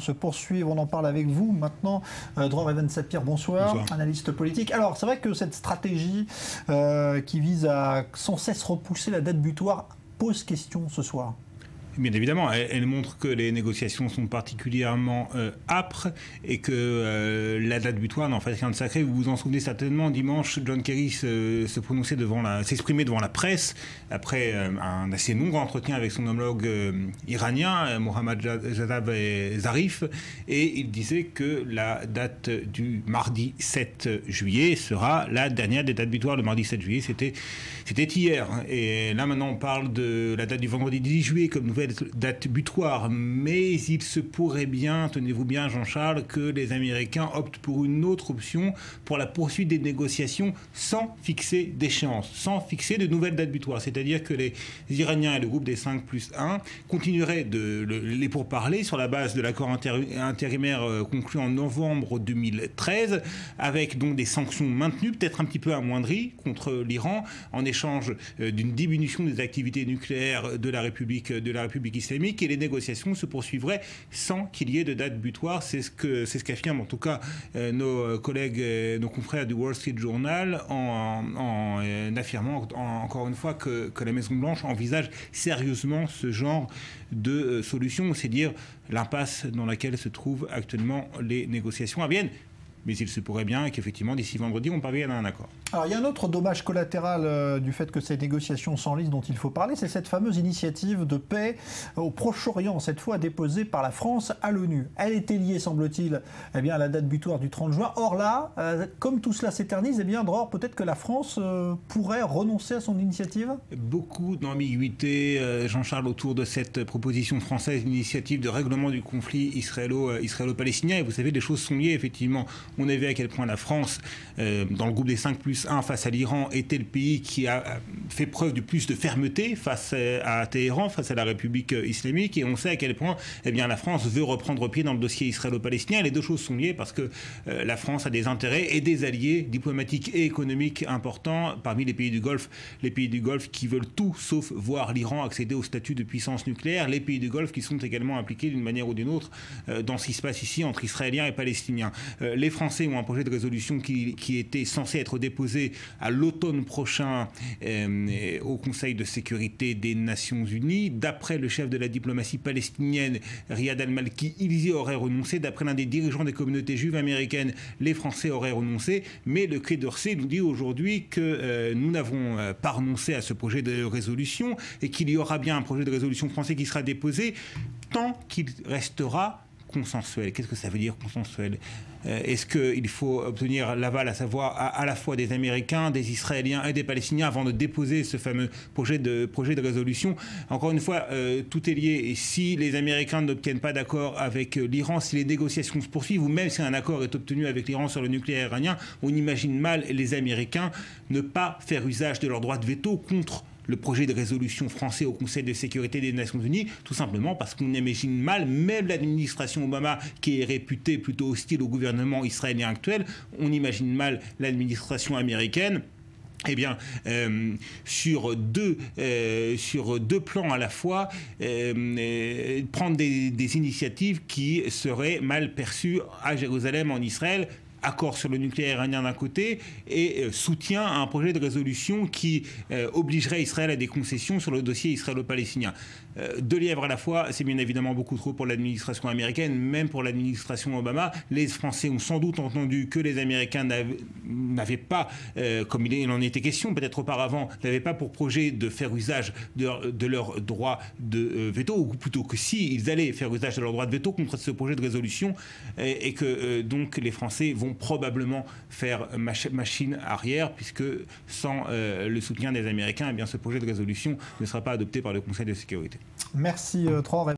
Se poursuivre, on en parle avec vous maintenant. Dror Ebensapir, bonsoir, analyste politique. Alors, c'est vrai que cette stratégie qui vise à sans cesse repousser la date butoir pose question ce soir. Bien évidemment, elle montre que les négociations sont particulièrement âpres et que la date butoir n'en fait rien de sacré. Vous vous en souvenez certainement, dimanche, John Kerry s'exprimait devant la presse après un assez long entretien avec son homologue iranien, Mohammad Javad Zarif, et il disait que la date du mardi 7 juillet sera la dernière des dates butoirs. Le mardi 7 juillet, c'était hier. Et là, maintenant, on parle de la date du vendredi 10 juillet comme nouvelle date butoir, mais il se pourrait bien, tenez-vous bien Jean-Charles, que les Américains optent pour une autre option pour la poursuite des négociations sans fixer d'échéance, sans fixer de nouvelles dates butoirs. C'est-à-dire que les Iraniens et le groupe des 5+1 continueraient les pourparlers sur la base de l'accord intérimaire conclu en novembre 2013, avec donc des sanctions maintenues, peut-être un petit peu amoindries contre l'Iran, en échange d'une diminution des activités nucléaires de la République islamique, et les négociations se poursuivraient sans qu'il y ait de date butoir. C'est ce qu'affirment en tout cas nos collègues, nos confrères du Wall Street Journal en affirmant encore une fois que la Maison-Blanche envisage sérieusement ce genre de solution, c'est dire l'impasse dans laquelle se trouvent actuellement les négociations à Vienne. Mais il se pourrait bien qu'effectivement, d'ici vendredi, on parvienne à un accord. Alors, il y a un autre dommage collatéral du fait que ces négociations s'enlisent dont il faut parler, c'est cette fameuse initiative de paix au Proche-Orient, cette fois déposée par la France à l'ONU. Elle était liée, semble-t-il, à la date butoir du 30 juin. Or là, comme tout cela s'éternise, Dror, peut-être que la France pourrait renoncer à son initiative? Beaucoup d'ambiguïté, Jean-Charles, autour de cette proposition française, initiative de règlement du conflit israélo-palestinien. Et vous savez, les choses sont liées, effectivement. On a vu à quel point la France, dans le groupe des 5+1 face à l'Iran, était le pays qui a fait preuve du plus de fermeté face à Téhéran, face à la République islamique. Et on sait à quel point la France veut reprendre pied dans le dossier israélo-palestinien. Les deux choses sont liées parce que la France a des intérêts et des alliés diplomatiques et économiques importants parmi les pays du Golfe. Les pays du Golfe qui veulent tout sauf voir l'Iran accéder au statut de puissance nucléaire. Les pays du Golfe qui sont également impliqués d'une manière ou d'une autre dans ce qui se passe ici entre Israéliens et Palestiniens. Les Français ont un projet de résolution qui était censé être déposé à l'automne prochain au Conseil de sécurité des Nations Unies. D'après le chef de la diplomatie palestinienne, Riyad al-Malki, ils y auraient renoncé. D'après l'un des dirigeants des communautés juives américaines, les Français auraient renoncé. Mais le Quai d'Orsay nous dit aujourd'hui que nous n'avons pas renoncé à ce projet de résolution et qu'il y aura bien un projet de résolution français qui sera déposé tant qu'il restera consensuel. Qu'est-ce que ça veut dire consensuel? Est-ce qu'il faut obtenir l'aval, à savoir à la fois des Américains, des Israéliens et des Palestiniens avant de déposer ce fameux projet de résolution? Encore une fois, tout est lié. Et si les Américains n'obtiennent pas d'accord avec l'Iran, si les négociations se poursuivent, ou même si un accord est obtenu avec l'Iran sur le nucléaire iranien, on imagine mal les Américains ne pas faire usage de leur droit de veto contre le projet de résolution français au Conseil de sécurité des Nations Unies, tout simplement parce qu'on imagine mal, même l'administration Obama, qui est réputée plutôt hostile au gouvernement israélien actuel, on imagine mal l'administration américaine sur deux plans à la fois, prendre des initiatives qui seraient mal perçues à Jérusalem, en Israël. Accord sur le nucléaire iranien d'un côté et soutien à un projet de résolution qui obligerait Israël à des concessions sur le dossier israélo-palestinien. Deux lièvres à la fois, c'est bien évidemment beaucoup trop pour l'administration américaine, même pour l'administration Obama. Les Français ont sans doute entendu que les Américains n'avaient pas, comme il en était question peut-être auparavant, n'avaient pas pour projet de faire usage de leur droit de veto, ou plutôt que si, ils allaient faire usage de leur droit de veto contre ce projet de résolution, et que donc les Français vont probablement faire machine arrière, puisque sans le soutien des Américains, ce projet de résolution ne sera pas adopté par le Conseil de sécurité. Merci, Dror.